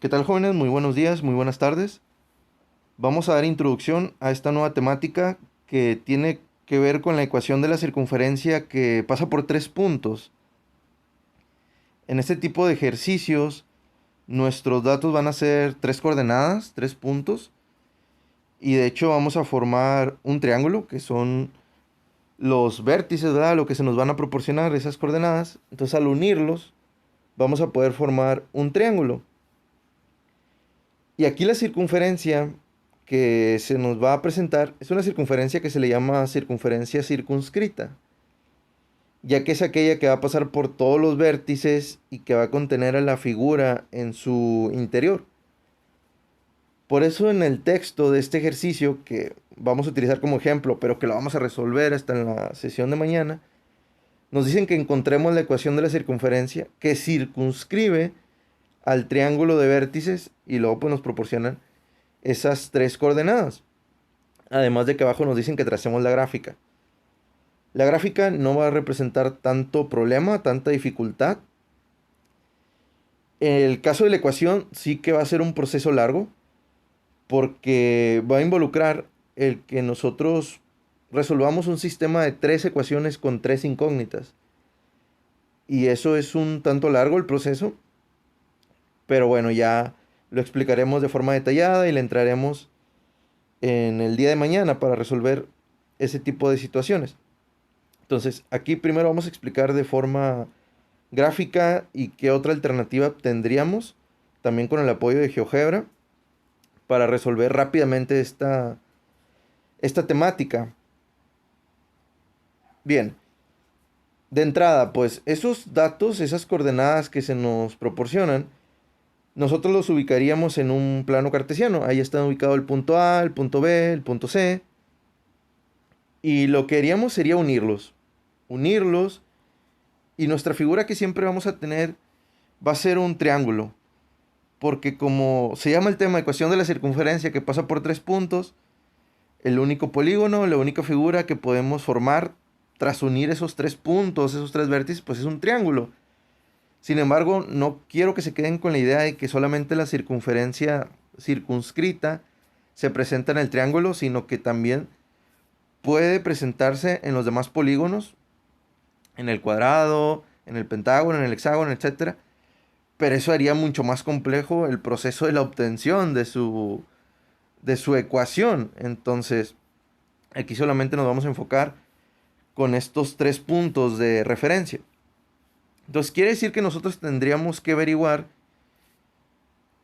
¿Qué tal, jóvenes? Muy buenos días, muy buenas tardes. Vamos a dar introducción a esta nueva temática que tiene que ver con la ecuación de la circunferencia que pasa por tres puntos. En este tipo de ejercicios, nuestros datos van a ser tres coordenadas, tres puntos, y de hecho vamos a formar un triángulo, que son los vértices, ¿verdad? Lo que se nos van a proporcionar esas coordenadas. Entonces, al unirlos, vamos a poder formar un triángulo. Y aquí la circunferencia que se nos va a presentar es una circunferencia que se le llama circunferencia circunscrita, ya que es aquella que va a pasar por todos los vértices y que va a contener a la figura en su interior. Por eso en el texto de este ejercicio, que vamos a utilizar como ejemplo, pero que lo vamos a resolver hasta en la sesión de mañana, nos dicen que encontremos la ecuación de la circunferencia que circunscribe al triángulo de vértices y luego pues nos proporcionan esas tres coordenadas. Además de que abajo nos dicen que tracemos la gráfica. La gráfica no va a representar tanto problema, tanta dificultad. En el caso de la ecuación sí que va a ser un proceso largo porque va a involucrar el que nosotros resolvamos un sistema de tres ecuaciones con tres incógnitas. Y eso es un tanto largo el proceso, pero bueno, ya lo explicaremos de forma detallada y le entraremos en el día de mañana para resolver ese tipo de situaciones. Entonces, aquí primero vamos a explicar de forma gráfica y qué otra alternativa tendríamos, también con el apoyo de GeoGebra, para resolver rápidamente esta temática. Bien, de entrada, pues esos datos, esas coordenadas que se nos proporcionan, nosotros los ubicaríamos en un plano cartesiano. Ahí está ubicado el punto A, el punto B, el punto C. Y lo que haríamos sería unirlos. Unirlos. Y nuestra figura que siempre vamos a tener va a ser un triángulo. Porque como se llama el tema ecuación de la circunferencia que pasa por tres puntos, el único polígono, la única figura que podemos formar tras unir esos tres puntos, esos tres vértices, pues es un triángulo. Sin embargo, no quiero que se queden con la idea de que solamente la circunferencia circunscrita se presenta en el triángulo, sino que también puede presentarse en los demás polígonos, en el cuadrado, en el pentágono, en el hexágono, etcétera. Pero eso haría mucho más complejo el proceso de la obtención de su ecuación. Entonces, aquí solamente nos vamos a enfocar con estos tres puntos de referencia. Entonces, quiere decir que nosotros tendríamos que averiguar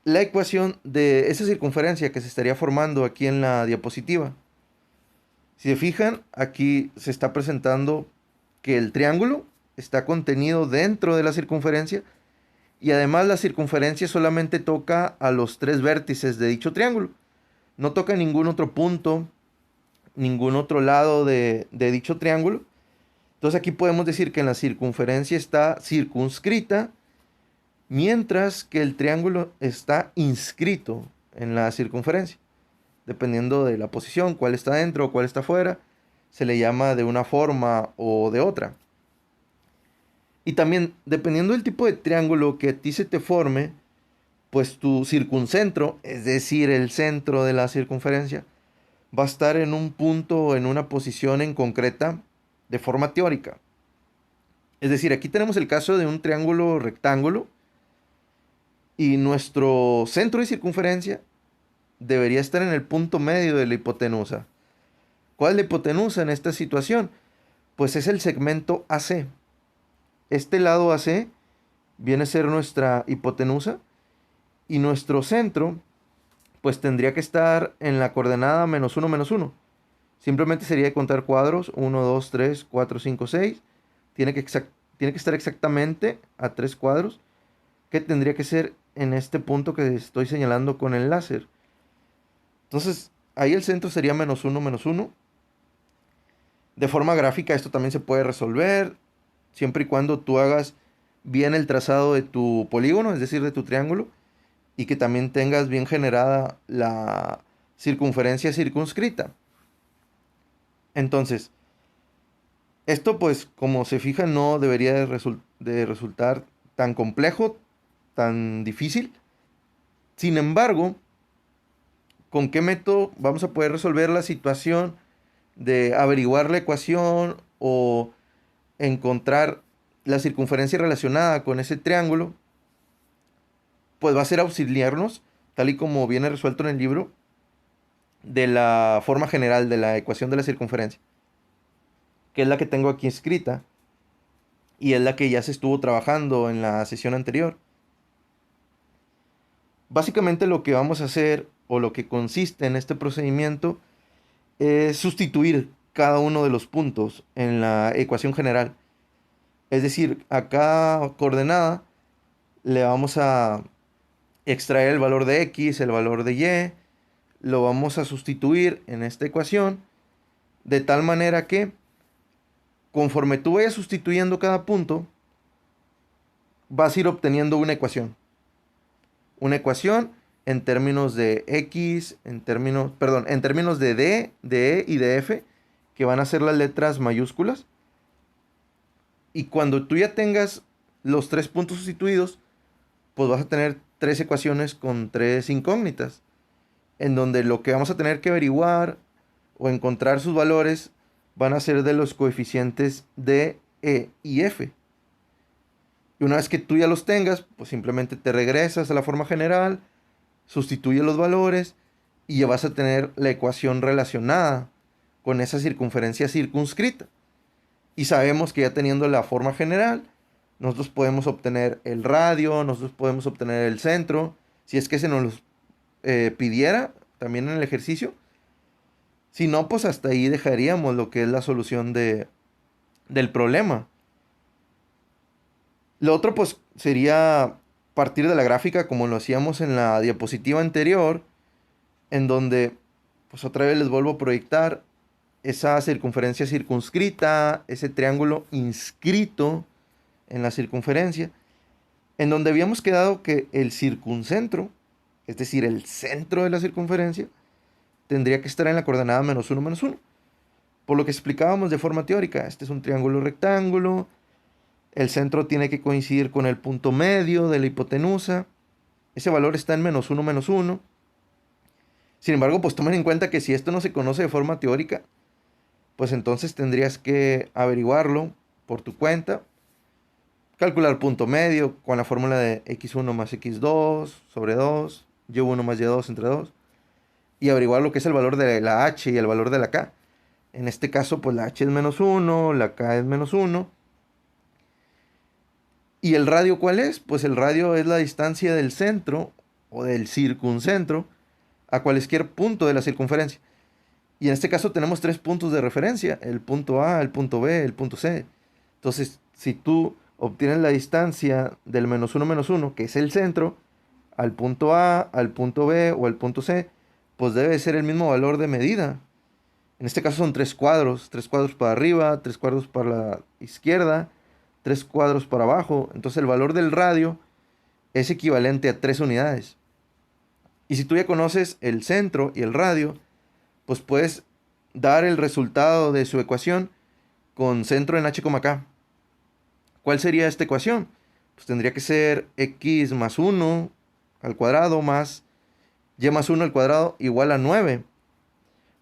la ecuación de esa circunferencia que se estaría formando aquí en la diapositiva. Si se fijan, aquí se está presentando que el triángulo está contenido dentro de la circunferencia y además la circunferencia solamente toca a los tres vértices de dicho triángulo. No toca ningún otro punto, ningún otro lado de dicho triángulo. Entonces aquí podemos decir que en la circunferencia está circunscrita, mientras que el triángulo está inscrito en la circunferencia. Dependiendo de la posición, cuál está dentro o cuál está fuera, se le llama de una forma o de otra. Y también, dependiendo del tipo de triángulo que a ti se te forme, pues tu circuncentro, es decir, el centro de la circunferencia, va a estar en un punto o en una posición en concreta de forma teórica. Es decir, aquí tenemos el caso de un triángulo rectángulo y nuestro centro de circunferencia debería estar en el punto medio de la hipotenusa. ¿Cuál es la hipotenusa en esta situación? Pues es el segmento AC. Este lado AC viene a ser nuestra hipotenusa y nuestro centro pues tendría que estar en la coordenada -1, -1. Simplemente sería de contar cuadros, 1, 2, 3, 4, 5, 6. Tiene que estar exactamente a 3 cuadros, que tendría que ser en este punto que estoy señalando con el láser. Entonces, ahí el centro sería -1, -1. De forma gráfica esto también se puede resolver, siempre y cuando tú hagas bien el trazado de tu polígono, es decir, de tu triángulo, y que también tengas bien generada la circunferencia circunscrita. Entonces, esto pues como se fija no debería de resultar tan complejo, tan difícil. Sin embargo, ¿con qué método vamos a poder resolver la situación de averiguar la ecuación o encontrar la circunferencia relacionada con ese triángulo? Pues va a ser auxiliarnos, tal y como viene resuelto en el libro, de la forma general de la ecuación de la circunferencia, que es la que tengo aquí escrita y es la que ya se estuvo trabajando en la sesión anterior. Básicamente lo que vamos a hacer o lo que consiste en este procedimiento es sustituir cada uno de los puntos en la ecuación general. Es decir, a cada coordenada le vamos a extraer el valor de x, el valor de y, lo vamos a sustituir en esta ecuación de tal manera que conforme tú vayas sustituyendo cada punto, vas a ir obteniendo una ecuación. Una ecuación en términos de x, en términos de d, de e y de f, que van a ser las letras mayúsculas. Y cuando tú ya tengas los tres puntos sustituidos, pues vas a tener tres ecuaciones con tres incógnitas, en donde lo que vamos a tener que averiguar o encontrar sus valores van a ser de los coeficientes d, e y f. Y una vez que tú ya los tengas, pues simplemente te regresas a la forma general, sustituye los valores y ya vas a tener la ecuación relacionada con esa circunferencia circunscrita. Y sabemos que ya teniendo la forma general, nosotros podemos obtener el radio, nosotros podemos obtener el centro, si es que se nos los pidiera también en el ejercicio. Si no, pues hasta ahí dejaríamos lo que es la solución del problema. Lo otro pues sería partir de la gráfica como lo hacíamos en la diapositiva anterior, en donde pues otra vez les vuelvo a proyectar esa circunferencia circunscrita, ese triángulo inscrito en la circunferencia, en donde habíamos quedado que el circuncentro, es decir, el centro de la circunferencia, tendría que estar en la coordenada -1, -1. Por lo que explicábamos de forma teórica, este es un triángulo rectángulo, el centro tiene que coincidir con el punto medio de la hipotenusa, ese valor está en -1, -1. Sin embargo, pues tomen en cuenta que si esto no se conoce de forma teórica, pues entonces tendrías que averiguarlo por tu cuenta, calcular punto medio con la fórmula de x1 más x2 sobre 2, y1 más y2 entre 2, y averiguar lo que es el valor de la h y el valor de la k. En este caso, pues la h es -1, la k es -1. ¿Y el radio cuál es? Pues el radio es la distancia del centro o del circuncentro a cualquier punto de la circunferencia. Y en este caso tenemos tres puntos de referencia, el punto A, el punto B, el punto C. Entonces, si tú obtienes la distancia del -1, -1, que es el centro, al punto A, al punto B o al punto C, pues debe ser el mismo valor de medida. En este caso son tres cuadros para arriba, tres cuadros para la izquierda, tres cuadros para abajo. Entonces el valor del radio es equivalente a 3 unidades. Y si tú ya conoces el centro y el radio, pues puedes dar el resultado de su ecuación con centro en h, k. ¿Cuál sería esta ecuación? Pues tendría que ser x más 1 al cuadrado más y más 1 al cuadrado igual a 9.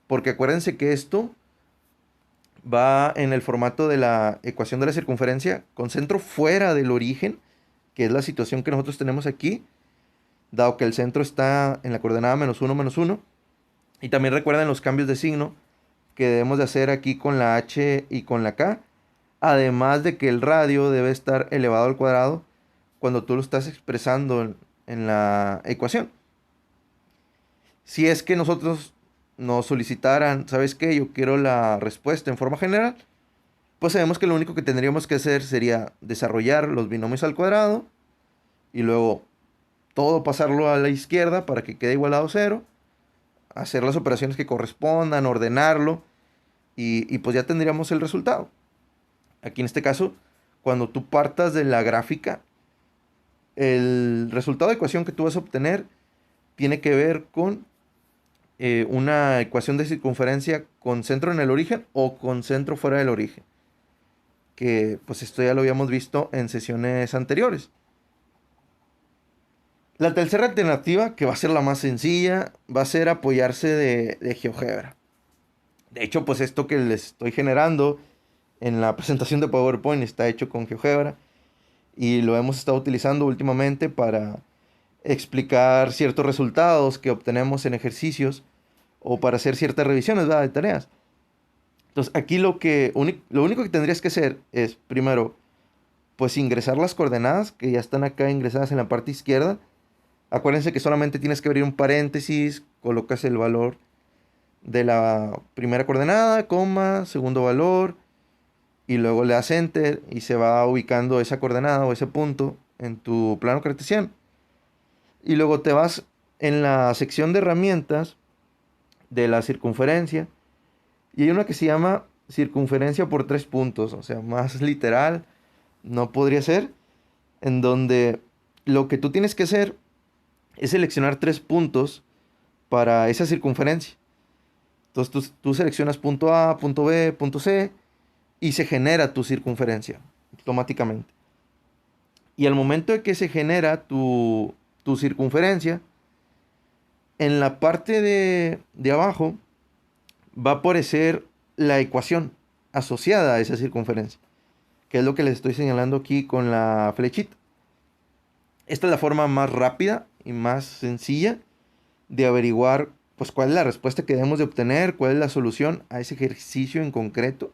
Porque acuérdense que esto va en el formato de la ecuación de la circunferencia con centro fuera del origen, que es la situación que nosotros tenemos aquí, dado que el centro está en la coordenada -1, -1. Y también recuerden los cambios de signo que debemos de hacer aquí con la h y con la k, además de que el radio debe estar elevado al cuadrado cuando tú lo estás expresando en la ecuación. Si es que nosotros nos solicitaran, ¿sabes qué? Yo quiero la respuesta en forma general, pues sabemos que lo único que tendríamos que hacer sería desarrollar los binomios al cuadrado y luego todo pasarlo a la izquierda para que quede igualado a 0, hacer las operaciones que correspondan, ordenarlo y pues ya tendríamos el resultado. Aquí en este caso, cuando tú partas de la gráfica, el resultado de ecuación que tú vas a obtener tiene que ver con una ecuación de circunferencia con centro en el origen o con centro fuera del origen. Que pues esto ya lo habíamos visto en sesiones anteriores. La tercera alternativa, que va a ser la más sencilla, va a ser apoyarse de GeoGebra. De hecho, pues esto que les estoy generando en la presentación de PowerPoint está hecho con GeoGebra y lo hemos estado utilizando últimamente para explicar ciertos resultados que obtenemos en ejercicios o para hacer ciertas revisiones, ¿verdad?, de tareas. Entonces, aquí lo único que tendrías que hacer es, primero, pues ingresar las coordenadas que ya están acá ingresadas en la parte izquierda. Acuérdense que solamente tienes que abrir un paréntesis, colocas el valor de la primera coordenada, coma, segundo valor, y luego le das enter y se va ubicando esa coordenada o ese punto en tu plano cartesiano. Y luego te vas en la sección de herramientas de la circunferencia y hay una que se llama circunferencia por 3 puntos, o sea, más literal no podría ser, en donde lo que tú tienes que hacer es seleccionar 3 puntos para esa circunferencia. Entonces tú seleccionas punto A, punto B, punto C y se genera tu circunferencia automáticamente. Y al momento de que se genera tu circunferencia, en la parte de abajo va a aparecer la ecuación asociada a esa circunferencia, que es lo que les estoy señalando aquí con la flechita. Esta es la forma más rápida y más sencilla de averiguar pues cuál es la respuesta que debemos de obtener, cuál es la solución a ese ejercicio en concreto.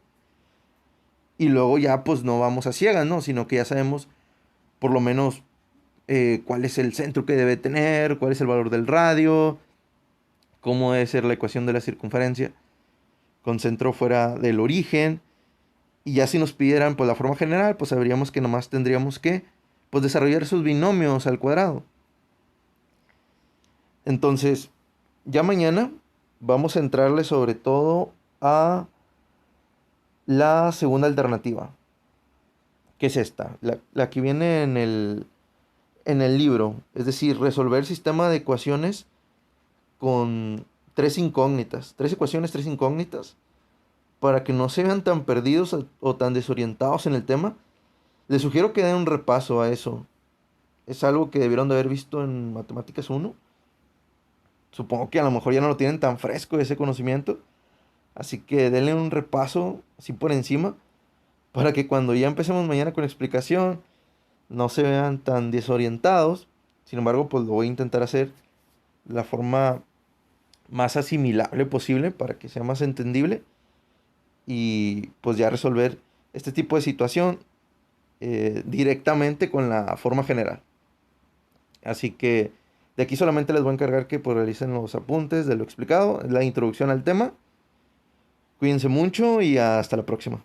Y luego ya pues no vamos a ciegas, ¿no? Sino que ya sabemos por lo menos cuál es el centro que debe tener, cuál es el valor del radio, cómo debe ser la ecuación de la circunferencia con centro fuera del origen. Y ya si nos pidieran pues la forma general, pues sabríamos que nomás tendríamos que pues desarrollar sus binomios al cuadrado. Entonces, ya mañana vamos a entrarle sobre todo a la segunda alternativa, que es esta, la que viene en el libro, es decir, resolver sistema de ecuaciones con tres incógnitas, tres ecuaciones, tres incógnitas, para que no se vean tan perdidos o tan desorientados en el tema. Les sugiero que den un repaso a eso. Es algo que debieron de haber visto en Matemáticas 1. Supongo que a lo mejor ya no lo tienen tan fresco ese conocimiento. Así que denle un repaso así por encima para que cuando ya empecemos mañana con la explicación no se vean tan desorientados. Sin embargo, pues lo voy a intentar hacer de la forma más asimilable posible para que sea más entendible y pues ya resolver este tipo de situación directamente con la forma general. Así que de aquí solamente les voy a encargar que pues realicen los apuntes de lo explicado, la introducción al tema. Cuídense mucho y hasta la próxima.